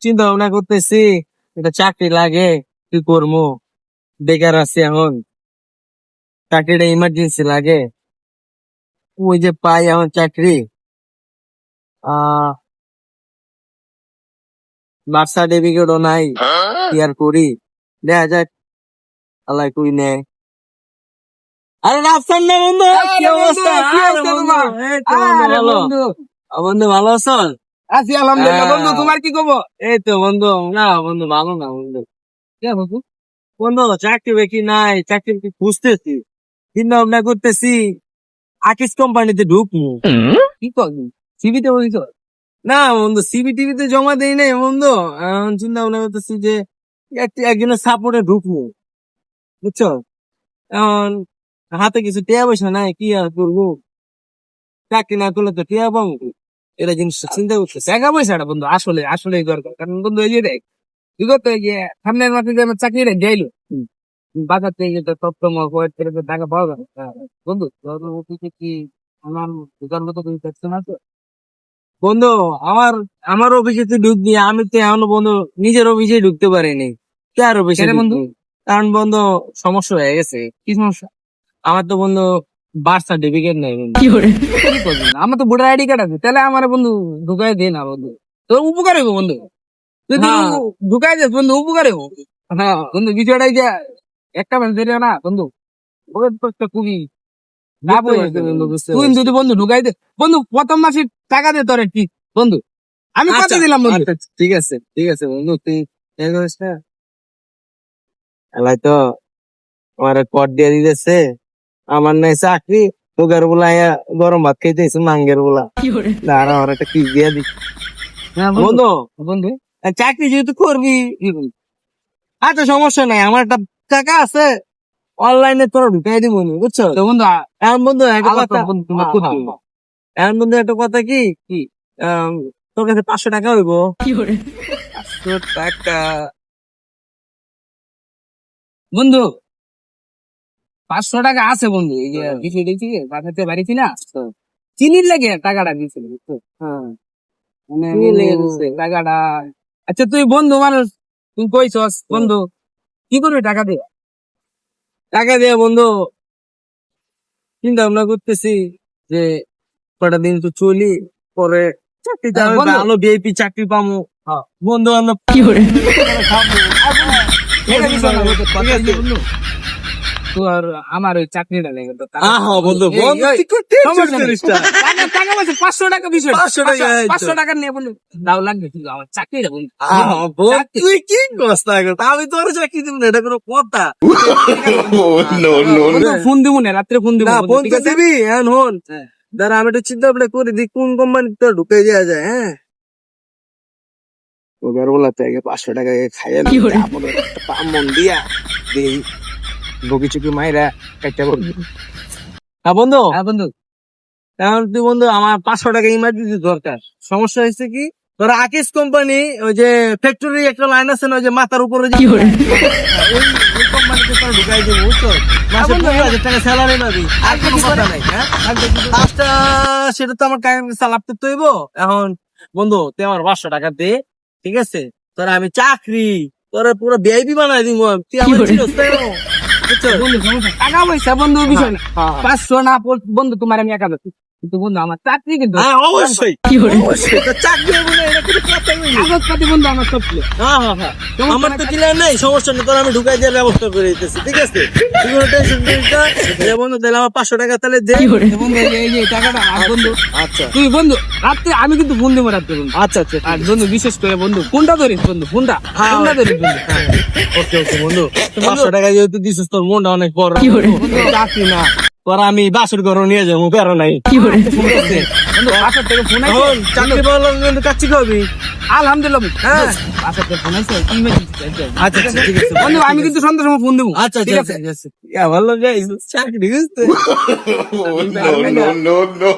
চিন্তা ভাবনা করতেছি এটা চাকরি লাগে, কি করবো, বেকার আছি এখন, চাকরিটা ইমার্জেন্সি লাগে। ওই যে পাই এখন চাকরি, বার্থ সার্টিফিকেটও নাই, কি আর করি, দেখা যাক আল্লাহ কই নেয়। আরে রাফসান না বন্ধু, কি অবস্থা? আরে বন্ধু, এই তো বন্ধু ভালো। বন্ধু ভালো আছো? আছি আলহামদুলিল্লাহ। বন্ধু তোমার কি খবর? এই তো বন্ধু, না বন্ধু ভালো না বন্ধু। কে বন্ধু? বন্ধু চাকরি বাকরি নাই, চাকরি কি খুঁজতেছি, চিন্তা ভাবনা করতেছি আকিস কোম্পানিতে ঢুকবো। কি করবি? সিভিতে বলিস? না বন্ধু, সিভি টিভিতে জমা দেই নাই বন্ধু। এখন চিন্তা ভাবনা করতেছি যে একজনের সাপোর্টে ঢুকবো, বুঝছো? এখন হাতে কিছু টিয়া পয়সা নাই, কি আর করবো, চাকরি না করলে তো টিয়া পাবো কই? এটা জিনিস চিন্তা করতেছি। টাকা পয়সাটা বন্ধু আসলে আসলে দরকার। কারণ বন্ধু এই যে দেখ, বিগত এই যে সামনের মাসে যে আমার চাকরিটা যাইলো, বাজার থেকে তো সপ্তম টাকা পাওয়া গেল। বন্ধু তোর অফিসে কি আমার দোকান মতো তুমি সেকশন আছে? বন্ধু আমার আমার অফিসে তুই ঢুকবি, আমি তো এখনো বন্ধু নিজের অফিসে ঢুকতে পারিনি। কে আর অফিসে কেন বন্ধু? ঢুকবো? কারণ বন্ধু সমস্যা হয়ে গেছে। কি সমস্যা? আমার তো বন্ধু বার্থ সার্টিফিকেট নেই বন্ধু। কি করবি না? আমার তো ভোটার আইডি কার্ড আছে, তাহলে আমার বন্ধু ঢুকাই দে না বন্ধু, তোর উপকার হইব বন্ধু যদি হ্যাঁ। ঢুকাই দে বন্ধু, উপকার হইব। হ্যাঁ বন্ধু বিষয়টাই যে একটা মানুষ না বন্ধু, ওর তো একটা খুবই লাভ বুঝতে হয়ে পারছি গেছে বন্ধু, বুঝতে তুই পারছি। যদি বন্ধু ঢুকাই দে বন্ধু, প্রথম মাসে টাকা দে তোর কি বন্ধু, আমি কথা আচ্ছা, দিলাম বন্ধু। আচ্ছা, ঠিক আছে ঠিক আছে বন্ধু, তুই এই করিস না। এলাই তো আমার কর দিয়ে দিতেছে, আমার নাই চাকরি, তোদের বলা গরম ভাত খাইতেছে মাঙ্গের বলা, দাঁড়া আমার একটা কি দিয়ে দি। হ্যাঁ বন্ধু বন্ধু চাকরি যেহেতু করবি, কি বন্ধু? আচ্ছা সমস্যা নাই, আমার একটা টাকা আছে, অনলাইনে তোরা ঢুকাই দিব নি, বুঝছো? তো বন্ধু এখন বন্ধু একটা আলাপ কথা, বন্ধু তোমার হ্যাঁ, করতে হ্যাঁ, হইব। হ্যাঁ। এখন বন্ধু একটা কথা কি কি তোর কাছে 500 টাকা হইব? 500 টাকা বন্ধু, 500 টাকা আছে বন্ধু। এই যে বিষয় দেখছি বাসাতে বাড়িছি না, চিনির লাগে টাকাটা দিয়েছিল বুঝছো? হ্যাঁ, মানে কি বন্ধু, লেগে গেছে? টাকাটা আচ্ছা তুই বন্ধু মানুষ, তুই কইছস বন্ধু, কি করবি টাকা দিয়ে? টাকা দিয়ে বন্ধু চিন্তা ভাবনা করতেছি যে কটা দিন তো চলি, পরে চাকরিতে আমি বন্ধু ভালো ভিআইপি চাকরি পাবো, হ্যাঁ। বন্ধু বান্ধব খাবো। এটা বিষয় না, ঠিক কথা আছে। হইলো বন্ধু, তো আর আমার ওই চাকরিটা লেগে তো বন্ধু এই, বন্ধু এই, তুই কি tension সমস্যা নেই। করিস না। টাকা টাকা বলছে 500 টাকা বিষয় 500 টাকা, এই তো। 500 টাকা নিয়ে বন্ধু দাও লাগবে, কিন্তু আমার চাকরিটা বন্ধু বন্ধু, চাকরি। তুই কি করছ না এখন? আমি তোর চাকরি দিব না, এটা কোনো কথা? বন্ধু, ফোন দিব না, রাত্রে ফোন দিব না বন্ধু, ফোন ঠিক তো আছে? দিবি, এখন হন হ্যাঁ। দাঁড়া আমি একটু চিন্তা ভাবনা করি দি কোন কোম্পানিতে ঢুকে যাওয়া যায়। হ্যাঁ, ওদের বলা তো 500 টাকা খাইয়া মন দিয়া দেই বকি চুকি মাইরা কাটতে বলবি। হ্যাঁ বন্ধু, হ্যাঁ বন্ধু, এখন তুই বন্ধু আমার 500 টাকা ইমার্জেন্সি দরকার। সমস্যা হয়েছে কি, তোর আকিস কোম্পানি ওই যে ফ্যাক্টরি একটা লাইন আছে না, ওই যে মাথার উপরে যে ওই কোম্পানিতে তোর ঢুকাই দেবো, বুঝছো? মাসে বন্ধু, 15,000 টাকা স্যালারি পাবি, আর কোনো কথা নাই। হ্যাঁ, কাজটা সেটা তো আমার কাছে চালাতে তো হইব। এখন বন্ধু তুই আমার 500 টাকা দে, ঠিক আছে? তোরা আমি চাকরি, তোরা পুরো ভিআইপি বানাই দিব, তুই আমার চিরস তাই না? বুঝছো? বন্ধু সমস্যা, টাকা পয়সা বন্ধু বিষয় না, হ্যাঁ, 500 না বন্ধু তোমার আমি একা যাচ্ছি, কিন্তু বন্ধু আমার চাকরি কিন্তু হ্যাঁ, অবশ্যই অবশ্যই তোর চাকরি হবে না, এটা কোনো কথা নয়। কাগজপাতি বন্ধু আমার সব clear। হ্যাঁ, হ্যাঁ, হ্যাঁ। আমার তো ক্লিয়ার নেই, সমস্যা নেই, তোর আমি ঢুকাই দেওয়ার ব্যবস্থা করে দিতেছি, ঠিক আছে? তুই কোনো টেনশন করিস না। যে বন্ধু তাহলে আমার 500 টাকা তাহলে দে। এ বন্ধু এই যে টাকাটা আর বন্ধু, আচ্ছা তুই বন্ধু রাত্রে আমি কিন্তু ফোন দেবো রাত্রে বন্ধু। আচ্ছা আচ্ছা, আর বন্ধু বিশেষ করে বন্ধু ফোনটা ধরিস বন্ধু, ফোনটা হ্যাঁ, ফোনটা ধরিস বন্ধু। ওকে ওকে বন্ধু, 500 টাকা যেহেতু দিছিস তোর মনটা অনেক বড়। বন্ধু, চাকরি না, তোরা আমি বাসুর ঘর নিয়ে যাবো, বেরো নাই। ঠিক আছে? বন্ধু বাসার থেকে ফোন এখন আইছে, চাকরি পাওয়ার লগে কিন্তু কাচ্চি খাবি। আলহামদুলিল্লাহ বন্ধু। হ্যাঁ। বাসার থেকে ফোন আইছে, কি emergency আছে? আচ্ছা আচ্ছা, ঠিক আছে বন্ধু আমি কিন্তু সন্ধ্যার সময় ফোন দেবো, আচ্ছা ঠিক আচ্ছা, আছে? ঠিক আছে। ইয়া ভালো গাইস, চাকরি বুঝতে। no, no, no, no.